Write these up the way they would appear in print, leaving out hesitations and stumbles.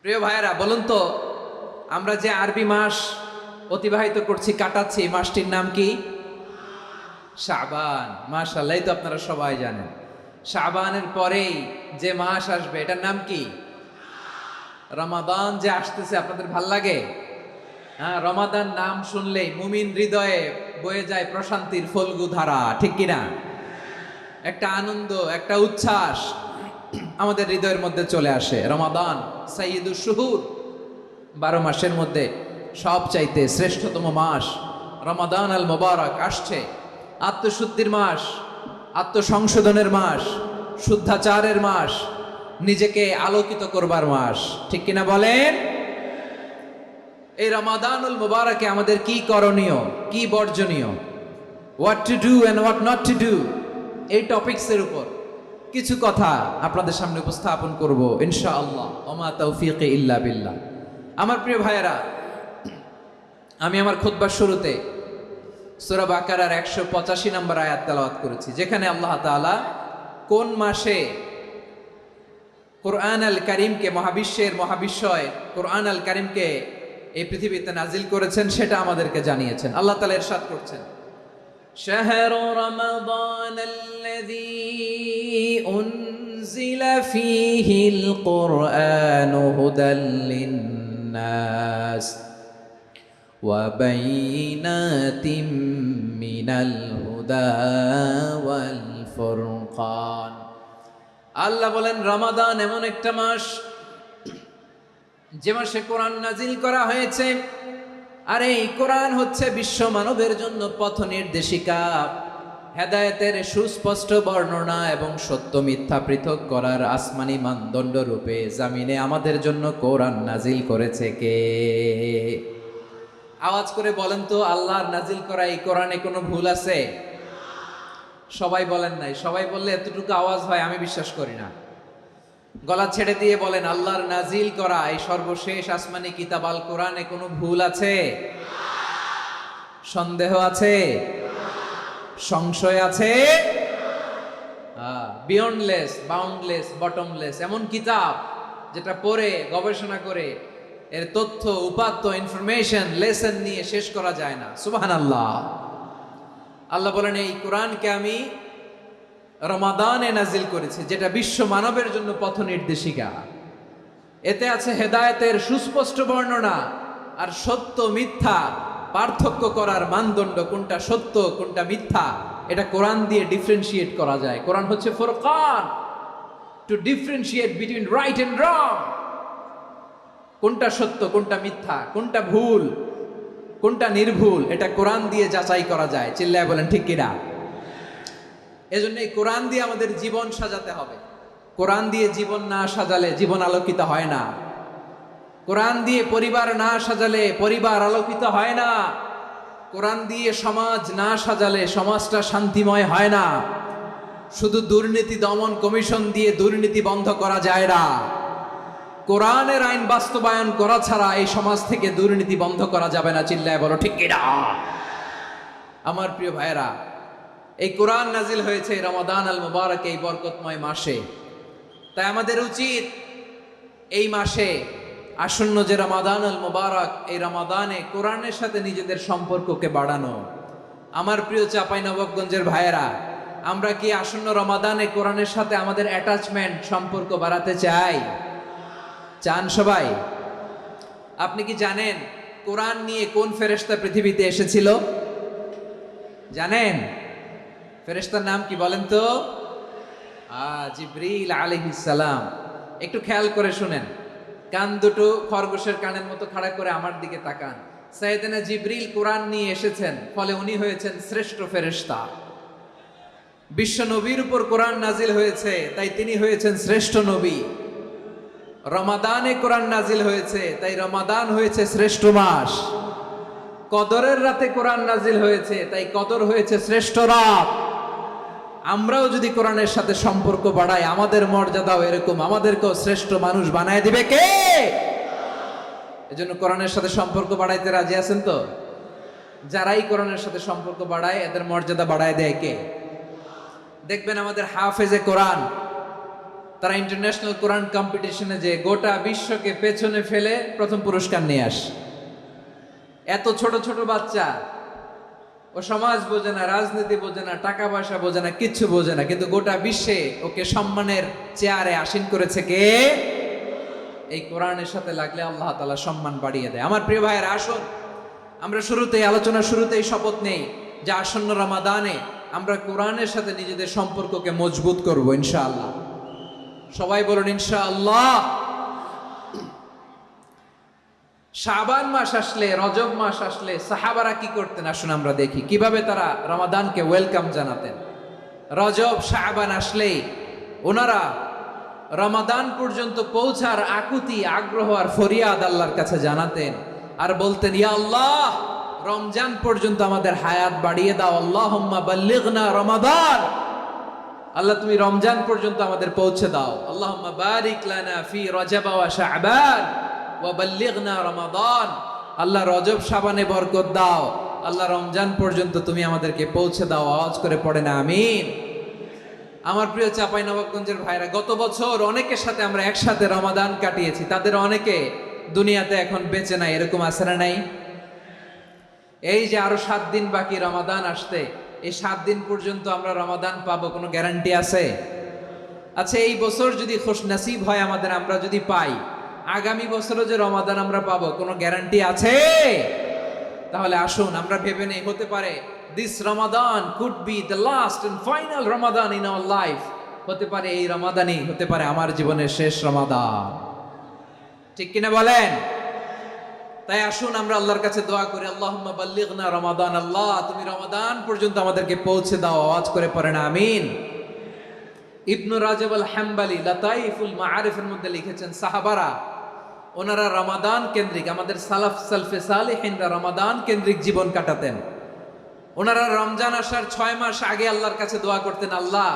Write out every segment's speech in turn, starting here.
প্রিয় ভাইয়েরা, বলুন তো আমরা যে আরবি মাস অতিবাহিত করছি, কাটাচ্ছি, এই মাসটির নাম কি? শাবান। মাশাআল্লাহ, এই তো আপনারা সবাই জানেন। শাবানের পরেই যে মাস আসবে এটার নাম কি? রমাদান যে আসতেছে, আপনাদের ভাল লাগে? হ্যাঁ, রমাদান নাম শুনলেই মুমিন হৃদয়ে বয়ে যায় প্রশান্তির ফল্গু ধারা, ঠিক কিনা? একটা আনন্দ, একটা উচ্ছ্বাস আমাদের হৃদয়ের মধ্যে চলে আসে। রমাদান সাইয়্যিদুশ শুহুর, 12 মাসের মধ্যে সবচাইতে শ্রেষ্ঠতম মাস রমাদান আল মুবারক আসছে। আত্মশুদ্ধির মাস, আত্মসংশোধনের মাস, শুদ্ধাচারের মাস, নিজেকে আলোকিত করবার মাস, ঠিক কিনা বলেন? এই রমাদানুল মুবারকে আমাদের কি করণীয়, কি বর্জনীয়, what to do and what not to do, এই টপিকসের উপর কিছু কথা আপনাদের সামনে উপস্থাপন করব ইনশাআল্লাহ। ওমা তাওফীকি ইল্লা বিল্লাহ। আমার প্রিয় ভাইয়েরা, আমি আমার খুতবার শুরুতে সূরা বাকারার 185 নম্বর আয়াত তেলাওয়াত করেছি, যেখানে আল্লাহ তাআলা কোন মাসে কোরআন আল কারীমকে, মহাবিশ্বের মহাবিশ্বয় কোরআন আল কারীমকে এই পৃথিবীতে নাজিল করেছেন সেটা আমাদেরকে জানিয়েছেন। আল্লাহ তাআলা ইরশাদ করছেন, شهر رمضان الذي أنزل فيه القرآن هدى للناس وبينات من الهدى والفرقان। আল্লাহ বলেন রমাদান এমন একটা মাস যে মাসে কোরআন নাজিল করা হয়েছে, আর এই কোরআন হচ্ছে বিশ্ব মানবের জন্য পথ নির্দেশিকা, হেদায়েতের সুস্পষ্ট বর্ণনা এবং সত্য মিথ্যা পৃথক করার আসমানি মানদণ্ড রূপে জামিনে আমাদের জন্য কোরআন নাজিল করেছে কে? আওয়াজ করে বলেন তো, আল্লাহর নাজিল করা এই কোরআনে কোনো ভুল আছে? সবাই বলেন নাই। সবাই বললে এতটুকু আওয়াজ হয় আমি বিশ্বাস করি না। গলা ছেড়ে দিয়ে বলেন, আল্লাহর নাজিল করা এই সর্বশেষ আসমানি কিতাব আল কোরআনে কোনো ভুল আছে? সন্দেহ আছে? সংশয় আছে? বিয়ন্ডলেস, বাউন্ডলেস, বটমলেস এমন কিতাব যেটা পড়ে গবেষণা করে এর তথ্য, উপাত্ত, ইনফরমেশন, লেসন নিয়ে শেষ করা যায় না। সুবহানাল্লাহ। আল্লাহ বলেন এই কোরআনকে আমি রমাদানে নাজিল করেছে, যেটা বিশ্ব মানবের জন্য পথ নির্দেশিকা। এতে আছে হেদায়েতের সুস্পষ্ট বর্ণনা আর সত্য মিথ্যা পার্থক্য করার মানদণ্ড, কোনটা সত্য কোনটা মিথ্যা এটা কোরআন দিয়ে ডিফারেন্সিয়েট করা যায়। কোরআন হচ্ছে ফুরকান, to differentiate between right and wrong. কোনটা সত্য, কোনটা মিথ্যা, কোনটা ভুল, কোনটা নির্ভুল, এটা কোরআন দিয়ে যাচাই করা যায়। চিল্লায় বলেন ঠিক কিনা? এজন্য এই কোরআন দিয়ে আমাদের জীবন সাজাতে হবে। কোরআন দিয়ে জীবন না সাজালে জীবন আলোকিত হয় না। কোরআন দিয়ে পরিবার না সাজালে পরিবার আলোকিত হয় না। কোরআন দিয়ে সমাজ না সাজালে সমাজটা শান্তিময় হয় না। শুধু দুর্নীতি দমন কমিশন দিয়ে দুর্নীতি বন্ধ করা যায় না। কোরআনের আইন বাস্তবায়ন করা ছাড়া এই সমাজ থেকে দুর্নীতি বন্ধ করা যাবে না। চিল্লায় বলো ঠিক কিনা? আমার প্রিয় ভাইয়েরা, এই কোরআন নাজিল হয়েছে রমাদান আল মুবারক, এই বরকতময় মাসে। তাই আমাদের উচিত এই মাসে আসন্ন যে রমাদান আল মুবারক, এই রমাদানে কোরআনের সাথে নিজেদের সম্পর্ককে বাড়ানো। আমার প্রিয় চাঁপাইনবাবগঞ্জের ভাইয়েরা, আমরা কি আসন্ন রমাদানে কোরআনের সাথে আমাদের অ্যাটাচমেন্ট, সম্পর্ক বাড়াতে চাই? চান সবাই? আপনি কি জানেন কোরআন নিয়ে কোন ফেরেশতা পৃথিবীতে এসেছিল? জানেন? ফেরেশতার নাম কি বলেন তো? জিবরিল আলাইহিস সালাম। একটু খেয়াল করে শুনেন, কান দুটো খরগোশের কানের মতো খাড়া করে আমার দিকে তাকান। সাইয়েদনা জিবরিল কোরআন নিয়ে এসেছেন, ফলে উনি হয়েছেন শ্রেষ্ঠ ফেরেশতা। বিশ্ব নবীর উপর কোরআন নাজিল হয়েছে, তাই তিনি হয়েছেন শ্রেষ্ঠ নবী। রমাদানে কোরআন নাজিল হয়েছে, তাই রমাদান হয়েছে শ্রেষ্ঠ মাস। কদরের রাতে কোরআন নাজিল হয়েছে, তাই কদর হয়েছে শ্রেষ্ঠ রাত। আমরাও যদি কোরআনের সাথে সম্পর্ক বাড়াই, আমাদের মর্যাদাও এরকম, আমাদেরকেও শ্রেষ্ঠ মানুষ বানায় দিবে কে? এজন্য কোরআনের সাথে সম্পর্ক বাড়াইতে রাজি আছেন তো? যারাই কোরআনের সাথে সম্পর্ক বাড়ায় এদের মর্যাদা বাড়ায় দেয় কে? দেখবেন আমাদের হাফেজে কোরআন তারা ইন্টারন্যাশনাল কোরআন কম্পিটিশনে যে গোটা বিশ্বকে পেছনে ফেলে প্রথম পুরস্কার নিয়ে আসে। এত ছোট ছোট বাচ্চা, ও সমাজ বোঝে না, রাজনীতি বোঝে না, টাকা পয়সা বোঝে না, কিচ্ছু বোঝে না, কিন্তু গোটা বিশ্বে ওকে সম্মানের চেয়ারে আসীন করেছে কে? এই কোরআনের সাথে লাগলে আল্লাহ তাআলা সম্মান বাড়িয়ে দেয়। আমার প্রিয় ভাইয়েরা, আসুন আমরা আলোচনার শুরুতেই শপথ নেই যে আসন্ন রমাদানে আমরা কোরআনের সাথে নিজেদের সম্পর্ককে মজবুত করব ইনশাআল্লাহ। সবাই বলুন ইনশাআল্লাহ। শাবান মাস আসলে, রজব মাস আসলে সাহাবারা কি করতেন আসুন আমরা দেখি কিভাবে তারা রমাদানকে ওয়েলকাম জানাতেন। রজব শাবান আসলেই ওনারা রমাদান পর্যন্ত পৌঁছার আকুতি, আগ্রহ আর ফরিয়াদ আল্লাহর কাছে জানাতেন আর বলতেন, ইয়া আল্লাহ, রমজান পর্যন্ত আমাদের হায়াত বাড়িয়ে দাও। আল্লাহুম্মা বাল্লিগনা রমাদান, আল্লাহ তুমি রমজান পর্যন্ত আমাদের পৌঁছে দাও। আল্লাহুম্মা বারিক লানা ফি রজব ওয়া শাবান ওয়া বাল্লিগনা রমাদান, আল্লাহ রজব শাবানে বরকত দাও, আল্লাহ রমজান পর্যন্ত তুমি আমাদেরকে পৌঁছে দাও। আওয়াজ করে পড়েন আমিন। আমার প্রিয় চাঁপাইনবাবগঞ্জের ভাইরা, গত বছর অনেকের সাথে আমরা একসাথে রমাদান কাটিয়েছি, তাদের অনেকে দুনিয়াতে এখন বেঁচে নাই, এরকম আছে না নাই? এই যে আরো 7 দিন বাকি রমাদান আসতে, এই 7 দিন পর্যন্ত আমরা রমাদান পাবো, কোনো গ্যারান্টি আছে? আচ্ছা, এই বছর যদি খুশনসিব হয় আমাদের, আমরা যদি পাই, আগামী বছরও যে রমাদান আমরা পাবো, কোনো গ্যারান্টি আছে? তাহলে আসুন আমরা ভেবে নেই, হতে পারে this Ramadan could be the last and final Ramadan in our life. হতে পারে এই রমাদানই হতে পারে আমার জীবনের শেষ রমাদান। ঠিক কিনা বলেন? তাই আসুন আমরা আল্লাহর কাছে দোয়া করি, আল্লাহুম্মা বাল্লিগনা রমাদান, আল্লাহ তুমি রমাদান পর্যন্ত আমাদেরকে পৌঁছে দাও। আওয়াজ করে পড়েন আমিন। ইবনু রাজব আল হাম্বালি লাতাইফুল মাআরিফের মধ্যে লিখেছেন, সাহাবারা ওনারা রমাদান কেন্দ্রিক, আমাদের সালফে সালেহিনরা রমাদান কেন্দ্রিক জীবন কাটাতেন। ওনারা রমজান আসার 6 মাস আগে আল্লাহর কাছে দোয়া করতেন, আল্লাহ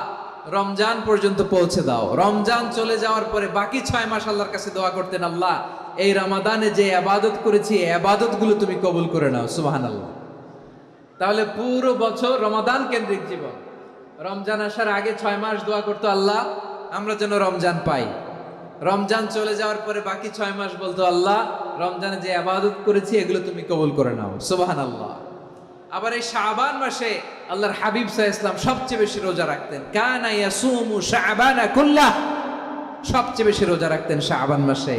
রমজান পর্যন্ত পৌঁছে দাও। রমজান চলে যাওয়ার পরে বাকি 6 মাস আল্লাহর কাছে দোয়া করতেন, আল্লাহ এই রমাদানে যে ইবাদত করেছি এই ইবাদতগুলো তুমি কবুল করে নাও। সুবহানাল্লাহ। তাহলে পুরো বছর রমাদান কেন্দ্রিক জীবন। রমজান আসার আগে 6 মাস দোয়া করতো, আল্লাহ আমরা যেন রমজান পাই। রমজান চলে যাওয়ার পরে বাকি 6 মাস বলতো, আল্লাহ রমজানে যে ইবাদত করেছি এগুলো তুমি কবুল করে নাও। সুবহানাল্লাহ। আবার এই শাবান মাসে আল্লাহর হাবিব সাল্লাল্লাহু আলাইহি ওয়াসাল্লাম সবচেয়ে বেশি রোজা রাখতেন। কানা ইয়াসুমু শাবানা কুল্লাহ, সবচেয়ে বেশি রোজা রাখতেন শাবান মাসে।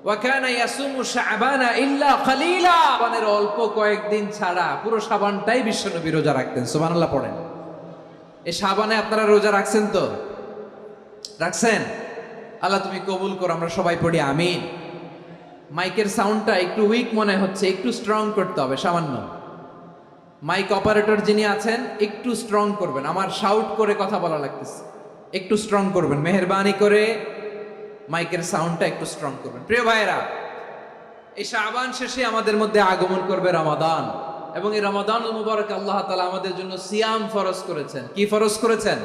ওয়া কানা ইয়াসুমু শাবানা ইল্লা কালিলা, শাবানের অল্প কয়েকদিন ছাড়া পুরো শাবানটাই বিশ্বনবী রোজা রাখতেন। সুবহানাল্লাহ পড়েন। এই শাবানে আপনারা রোজা রাখছেন তো? রাখছেন? আল্লাহ তুমি কবুল করো, আমরা সবাই পড়ি আমিন। মাইকের সাউন্ডটা একটু উইক মনে হচ্ছে, একটু স্ট্রং করতে হবে সামান্য। মাইক অপারেটর যিনি আছেন একটু স্ট্রং করবেন, আমার শাউট করে কথা বলা লাগতেছে, একটু স্ট্রং করবেন মেহেরবানি করে, মাইকের সাউন্ডটা একটু স্ট্রং করবেন। প্রিয় ভাইয়েরা, এই শাবান শেষে আমাদের মধ্যে আগমন করবে রমাদান, এবং এই রমাদানুল মুবারক আল্লাহ তাআলা আমাদের জন্য সিয়াম ফরজ করেছেন। কি ফরজ করেছেন?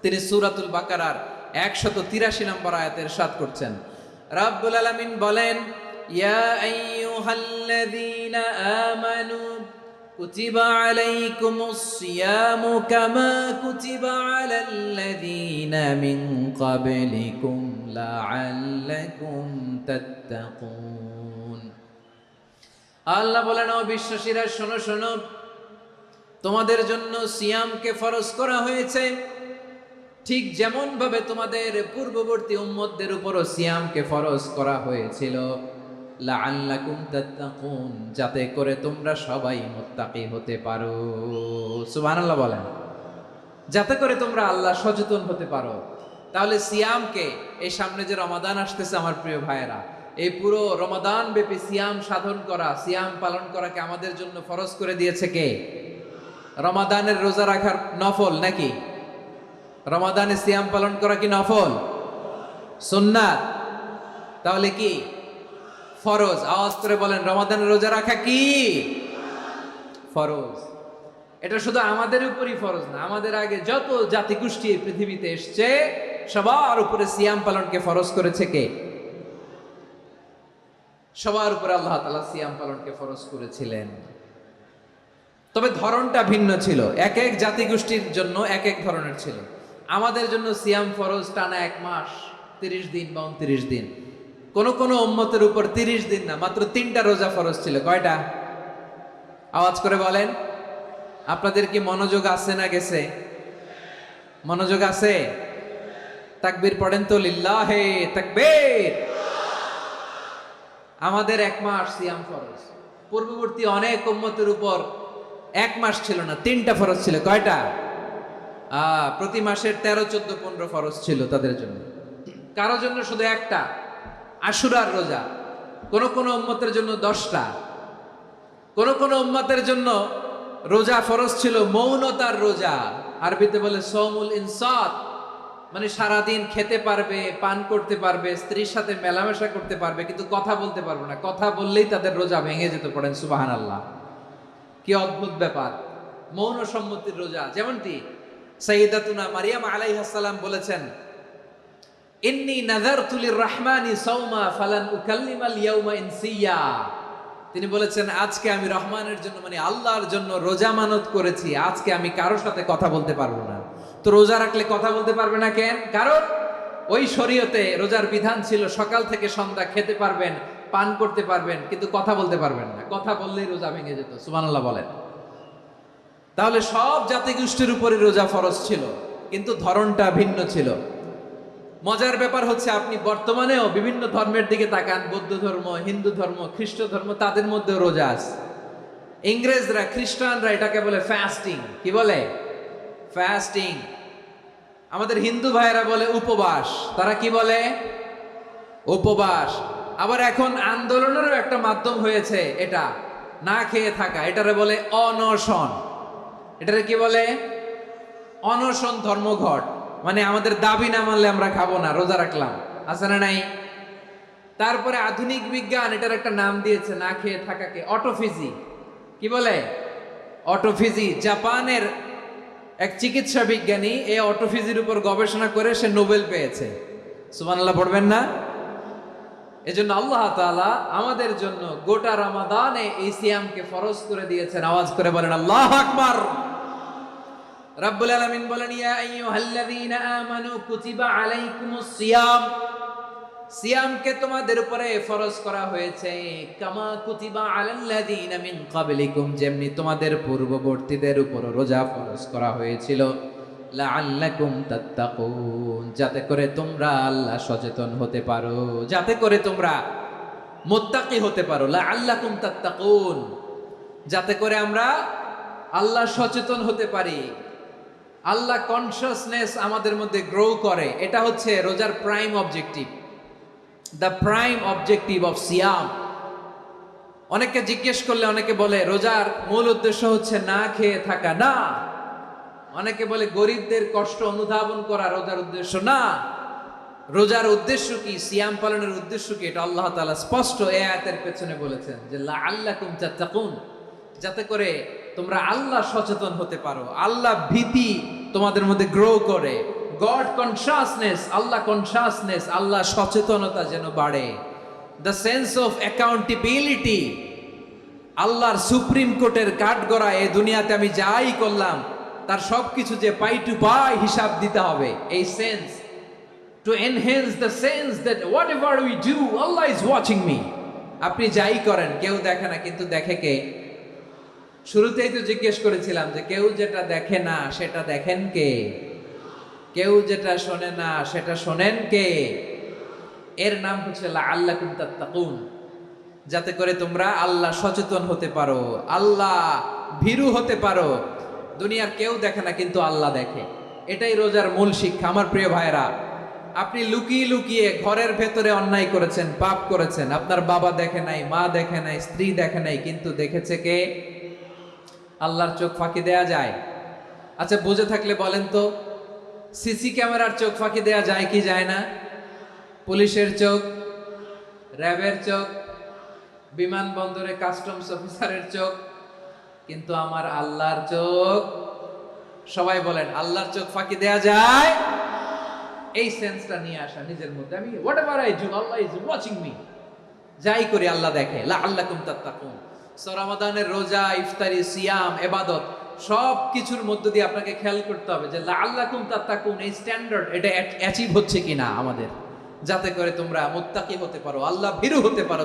তিনি সূরাতুল বাকারার 183 নম্বর আয়াতে ইরশাদ করছেন, রাব্বুল আলামিন বলেন, ইয়া আইয়ুহাল্লাযীনা আমানু কুতিবা আলাইকুমুস সিয়ামু কামা কুতিবা আলাল্লাযীনা মিন ক্বাবলিকুম লাআল্লাকুম তাত্তাকুন। আল্লাহ বলেন, ও বিশ্বাসীরা শোনো শোনো, তোমাদের জন্য সিয়ামকে ফরজ করা হয়েছে, ঠিক যেমন ভাবে তোমাদের পূর্ববর্তী উম্মতদের উপরও সিয়ামকে ফরজ করা হয়েছিল, লাআল্লাকুম তাত্তাকুন, যাতে করে তোমরা সবাই মুত্তাকি হতে পারো। সুবহানাল্লাহ বলেন, যাতে করে তোমরা আল্লাহ সচেতন হতে পারো। তাহলে সিয়ামকে, এই সামনে যে রমাদান আসতেছে আমার প্রিয় ভাইয়েরা, এই পুরো রমাদান ব্যাপী সিয়াম সাধন করা, সিয়াম পালন করাকে আমাদের জন্য ফরজ করে দিয়েছে কে? রমাদানের রোজা রাখার নফল নাকি? রমাদানে সিয়াম পালন করা কি নফল? সুন্নাত। তাহলে কি ফরজ? আওয়াজ করে বলেন, রমাদানের রোজা রাখা কি ফরজ? এটা শুধু আমাদের উপরই ফরজ না, আমাদের আগে যত জাতিগোষ্ঠী পৃথিবীতে এসছে সবার উপরে সিয়াম পালনকে ফরজ করেছে কে? সবার উপরে আল্লাহ তাআলা সিয়াম পালনকে ফরজ করেছিলেন। তবে ধরনটা ভিন্ন ছিল, এক এক জাতিগোষ্ঠীর জন্য এক এক ধরনের ছিল। আমাদের জন্য সিয়াম ফরজ টানা 1 মাস 30 দিন বা 29 দিন। কোন কোন উম্মতের উপর 30 দিন না, মাত্র 3টা রোজা ফরজ ছিল। কয়টা? আওয়াজ করে বলেন। আপনাদের কি মনোযোগ আছে না গেছে? মনোযোগ আছে? তাকবীর পড়েন তো, লিল্লাহে তাকবীর। আমাদের 1 মাস সিয়াম ফরজ। পূর্ববর্তী অনেক উম্মতের উপর 1 মাস ছিল না, 3টা ফরজ ছিল। কয়টা? প্রতি মাসের 13, 14, 15 ফরজ ছিল তাদের জন্য। কারো জন্য শুধু একটা, আশুরার রোজা। কোন কোন উম্মতের জন্য 10টা। কোন কোন উম্মতের জন্য রোজা ফরজ ছিল মৌনতার রোজা, আরবিতে বলে সৌমুল ইনসাত, মানে সারাদিন খেতে পারবে, পান করতে পারবে, স্ত্রীর সাথে মেলামেশা করতে পারবে, কিন্তু কথা বলতে পারবে না। কথা বললেই তাদের রোজা ভেঙে যেত। পড়েন সুবহানাল্লাহ। কি অদ্ভুত ব্যাপার! মৌন সম্মতির রোজা। যেমনটি সাইয়্যিদাতুনা মারিয়াম আলাইহিস সালাম বলেছেন, ইন্নী নাযারতু লির-রাহমানি সাওমা ফালান উকাল্লিমাল ইয়াওমা ইনসিয়া। তিনি বলেছেন, আজকে আমি রহমানের জন্য, মানে আল্লাহর জন্য রোজা মানত করেছি, আজকে আমি কারোর সাথে কথা বলতে পারবো না। তো রোজা রাখলে কথা বলতে পারবে না কেন? কারণ ওই শরীয়তে রোজার বিধান ছিল সকাল থেকে সন্ধ্যা খেতে পারবেন, পান করতে পারবেন, কিন্তু কথা বলতে পারবেন না। কথা বললেই রোজা ভেঙে যেত। সুবহানাল্লাহ বলেন। তাহলে সব জাতিগোষ্ঠীর উপরে রোজা ফরজ ছিল, কিন্তু ধরনটা ভিন্ন ছিল। মজার ব্যাপার হচ্ছে, আপনি বর্তমানেও বিভিন্ন ধর্মের দিকে তাকান, বৌদ্ধ ধর্ম, হিন্দু ধর্ম, খ্রিস্ট ধর্ম, তাদের মধ্যে রোজা আছে। ইংরেজরা, খ্রিস্টানরা এটাকে বলে ফাস্টিং। কি বলে? ফাস্টিং। আমাদের হিন্দু ভাইয়েরা বলে উপবাস। তারা কি বলে? উপবাস। আবার এখন আন্দোলনেরও একটা মাধ্যম হয়েছে এটা, না খেয়ে থাকা। এটারে বলে অনশন। এটারে কি বলে? অনশন ধর্মঘট। মানে আমাদের দাবি না মানলে আমরা খাবো না, রোজা রাখলাম। আছে না নাই? তারপরে আধুনিক বিজ্ঞান এটার একটা নাম দিয়েছে না খেয়ে থাকাকে, অটোফিজি। কি বলে? অটোফিজি। জাপানের এক চিকিৎসা বিজ্ঞানী এই অটোফিজির উপর গবেষণা করে সে নোবেল পেয়েছে। সুবহানাল্লাহ পড়বেন না? এজন্য আল্লাহ তাআলা আমাদের জন্য গোটা রমাদানে এই সিয়ামকে ফরজ করে দিয়েছেন। আওয়াজ করে বলেন আল্লাহু আকবার। রাব্বুল আলামিন বলেন, ইয়া আইয়ুহাল্লাযীনা আমানু কুতিবা আলাইকুমুস সিয়াম। সিয়ামকে তোমাদের উপরে ফরজ করা হয়েছে, কামা কুতিবা আলাল্লাযীনা মিন ক্বাবলিকুম, যেমনি তোমাদের পূর্ববর্তীদের উপর রোজা ফরজ করা হয়েছিল, লাআল্লাকুম তাত্তাকুন, যাতে করে তোমরা আল্লাহ সচেতন হতে পারো, যাতে করে তোমরা মুত্তাকি হতে পারো। লাআল্লাকুম তাত্তাকুন, যাতে করে আমরা আল্লাহ সচেতন হতে পারি, আল্লাহ কনসিয়াসনেস আমাদের মধ্যে গ্রো করে। এটা হচ্ছে রোজার prime objective, the prime objective of সিয়াম। অনেকে জিজ্ঞেস করলে অনেকে বলে রোজার মূল উদ্দেশ্য হচ্ছে না খেয়ে থাকা। না। অনেকে বলে গরিবদের কষ্ট অনুধাবন করা রোজার উদ্দেশ্য। না। রোজার উদ্দেশ্য কি? সিয়াম পালনের উদ্দেশ্য কি? এটা আল্লাহ তাআলা স্পষ্ট এই আয়াতের পেছনে বলেছেন যে লাআল্লাকুম তাত্তাকুন, যাতে করে তোমরা আল্লাহ সচেতন হতে পারো, আল্লাহ ভীতি তোমাদের মধ্যে গ্রো করে, গড কনসিয়াসনেস, আল্লাহ কনসিয়াসনেস, আল্লাহ সচেতনতা যেন বাড়ে, দ্য সেন্স অফ অ্যাকাউন্টেবিলিটি। আল্লাহর সুপ্রিম কোর্টের কাঠগড়া এই দুনিয়াতে আমি যাই করলাম তার সবকিছু যে পাই টু পাই হিসাব দিতে হবে, এই sense, to enhance the sense that what ever we do Allah is watching me. আপনি যাই করেন কেউ দেখে না, কিন্তু দেখে কে? শুরুতেই তো জিজ্ঞেস করেছিলাম যে কেউ যেটা দেখে না সেটা দেখেন কে? কেউ যেটা শোনে না সেটা শোনেন কে? এর নাম হচ্ছে লাআল্লাকুম তাত্তাকুন, যাতে করে তোমরা আল্লাহ সচেতন হতে পারো, আল্লাহ ভীরু হতে পারো। দুনিয়ার কেউ দেখে না, কিন্তু আল্লাহ দেখে। এটাই রোজার মূল শিক্ষা। আমার প্রিয় ভাইরা, আপনি লুকিয়ে লুকিয়ে ঘরের ভেতরে অন্যায় করেছেন, পাপ করেছেন, আপনার বাবা দেখে নাই, মা দেখে নাই, স্ত্রী দেখে নাই, কিন্তু দেখেছে কে? আল্লাহর চোখ ফাঁকি দেয়া যায়? আচ্ছা, বুঝে থাকলে বলেন তো, সিসি ক্যামেরার চোখ ফাঁকি দেয়া যায় কি যায় না? পুলিশের চোখ, র্যাবের চোখ, বিমানবন্দরে কাস্টমস অফিসারের চোখ, কিন্তু আমার আল্লাহর চোখ? সবাই বলেন, আল্লাহর চোখ ফাঁকি দেয়া যায়? এই সেন্সটা নিয়ে আসা নিজের মধ্যে, আমি what ever I do Allah is watching me, যাই করি আল্লাহ দেখে। লাআল্লাকুম তাত্তাকুন। রমাদানের রোজা, ইফতারি, সিয়াম, ইবাদত সব কিছুর মধ্য দিয়ে আপনাকে খেয়াল করতে হবে যে লাআল্লাকুম তাত্তাকুন, এই স্ট্যান্ডার্ড এটা অ্যাচিভ হচ্ছে কিনা আমাদের, যাতে করে তোমরা মুত্তাকি হতে পারো, আল্লাহ ভীরু হতে পারো।